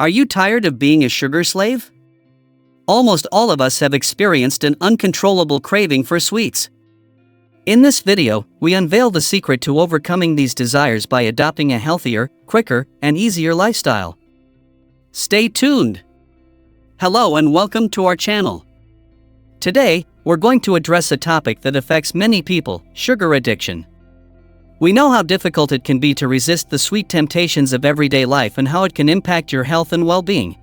Are you tired of being a sugar slave? Almost all of us have experienced an uncontrollable craving for sweets. In this video, we unveil the secret to overcoming these desires by adopting a healthier, quicker, and easier lifestyle. Stay tuned! Hello and welcome to our channel. Today, we're going to address a topic that affects many people: sugar addiction. We know how difficult it can be to resist the sweet temptations of everyday life and how it can impact your health and well-being.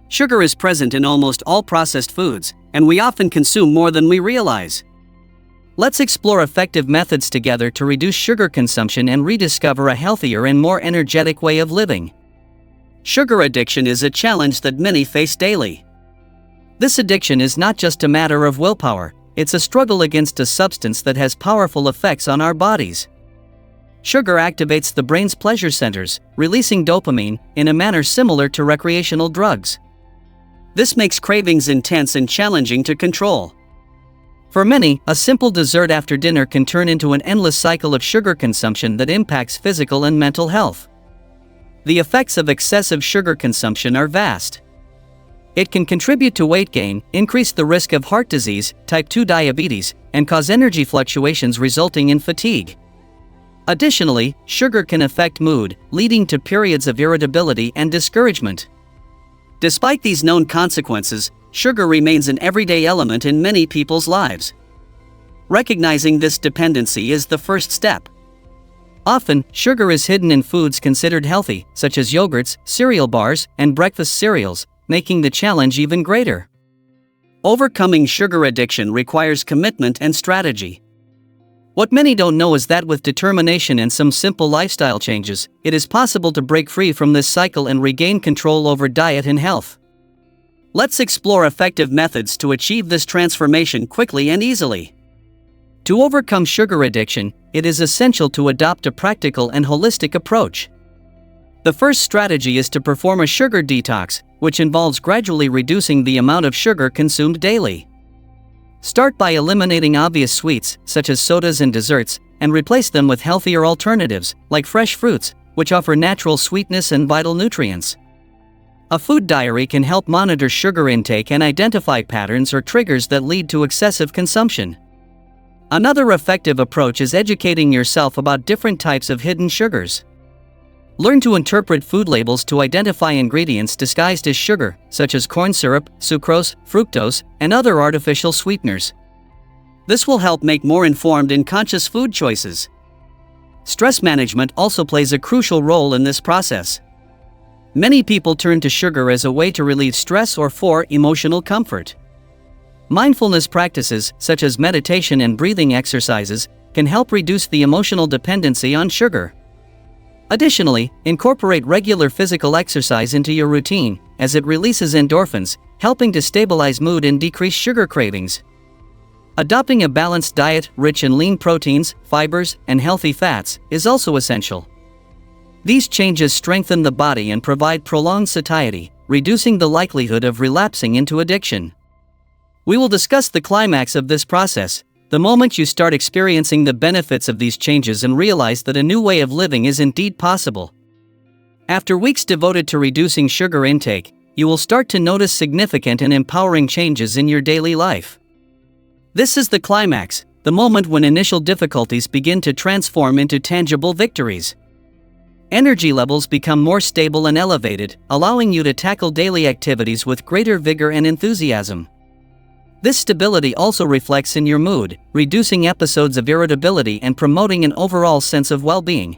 Sugar is present in almost all processed foods, and we often consume more than we realize. Let's explore effective methods together to reduce sugar consumption and rediscover a healthier and more energetic way of living. Sugar addiction is a challenge that many face daily. This addiction is not just a matter of willpower, it's a struggle against a substance that has powerful effects on our bodies. Sugar activates the brain's pleasure centers, releasing dopamine in a manner similar to recreational drugs. This makes cravings intense and challenging to control. For many, a simple dessert after dinner can turn into an endless cycle of sugar consumption that impacts physical and mental health. The effects of excessive sugar consumption are vast. It can contribute to weight gain, increase the risk of heart disease, type 2 diabetes, and cause energy fluctuations resulting in fatigue. Additionally, sugar can affect mood, leading to periods of irritability and discouragement. Despite these known consequences, sugar remains an everyday element in many people's lives. Recognizing this dependency is the first step. Often, sugar is hidden in foods considered healthy, such as yogurts, cereal bars, and breakfast cereals, making the challenge even greater. Overcoming sugar addiction requires commitment and strategy. What many don't know is that with determination and some simple lifestyle changes, it is possible to break free from this cycle and regain control over diet and health. Let's explore effective methods to achieve this transformation quickly and easily. To overcome sugar addiction, it is essential to adopt a practical and holistic approach. The first strategy is to perform a sugar detox, which involves gradually reducing the amount of sugar consumed daily. Start by eliminating obvious sweets, such as sodas and desserts, and replace them with healthier alternatives, like fresh fruits, which offer natural sweetness and vital nutrients. A food diary can help monitor sugar intake and identify patterns or triggers that lead to excessive consumption. Another effective approach is educating yourself about different types of hidden sugars. Learn to interpret food labels to identify ingredients disguised as sugar, such as corn syrup, sucrose, fructose, and other artificial sweeteners. This will help make more informed and conscious food choices. Stress management also plays a crucial role in this process. Many people turn to sugar as a way to relieve stress or for emotional comfort. Mindfulness practices, such as meditation and breathing exercises, can help reduce the emotional dependency on sugar. Additionally, incorporate regular physical exercise into your routine, as it releases endorphins, helping to stabilize mood and decrease sugar cravings. Adopting a balanced diet, rich in lean proteins, fibers, and healthy fats, is also essential. These changes strengthen the body and provide prolonged satiety, reducing the likelihood of relapsing into addiction. We will discuss the climax of this process, the moment you start experiencing the benefits of these changes and realize that a new way of living is indeed possible. After weeks devoted to reducing sugar intake, you will start to notice significant and empowering changes in your daily life. This is the climax, the moment when initial difficulties begin to transform into tangible victories. Energy levels become more stable and elevated, allowing you to tackle daily activities with greater vigor and enthusiasm. This stability also reflects in your mood, reducing episodes of irritability and promoting an overall sense of well-being.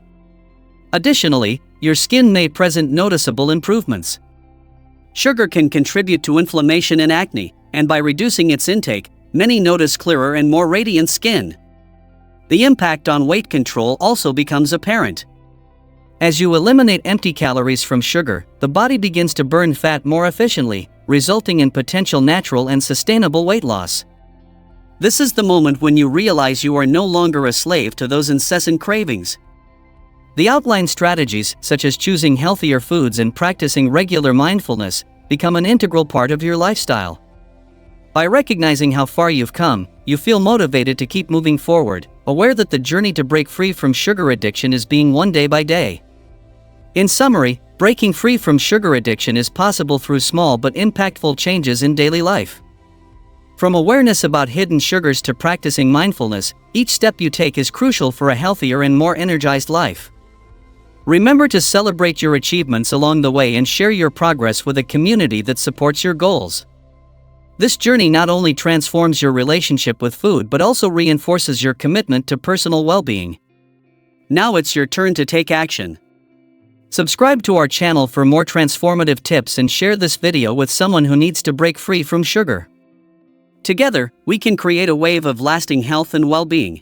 Additionally, your skin may present noticeable improvements. Sugar can contribute to inflammation and acne, and by reducing its intake, many notice clearer and more radiant skin. The impact on weight control also becomes apparent. As you eliminate empty calories from sugar, the body begins to burn fat more efficiently, resulting in potential natural and sustainable weight loss. This is the moment when you realize you are no longer a slave to those incessant cravings. The outlined strategies, such as choosing healthier foods and practicing regular mindfulness, become an integral part of your lifestyle. By recognizing how far you've come, you feel motivated to keep moving forward, aware that the journey to break free from sugar addiction is being one day by day. In summary, Breaking free from sugar addiction is possible through small but impactful changes in daily life. From awareness about hidden sugars to practicing mindfulness, each step you take is crucial for a healthier and more energized life. Remember to celebrate your achievements along the way and share your progress with a community that supports your goals. This journey not only transforms your relationship with food but also reinforces your commitment to personal well-being. Now it's your turn to take action. Subscribe to our channel for more transformative tips and share this video with someone who needs to break free from sugar. Together, we can create a wave of lasting health and well-being.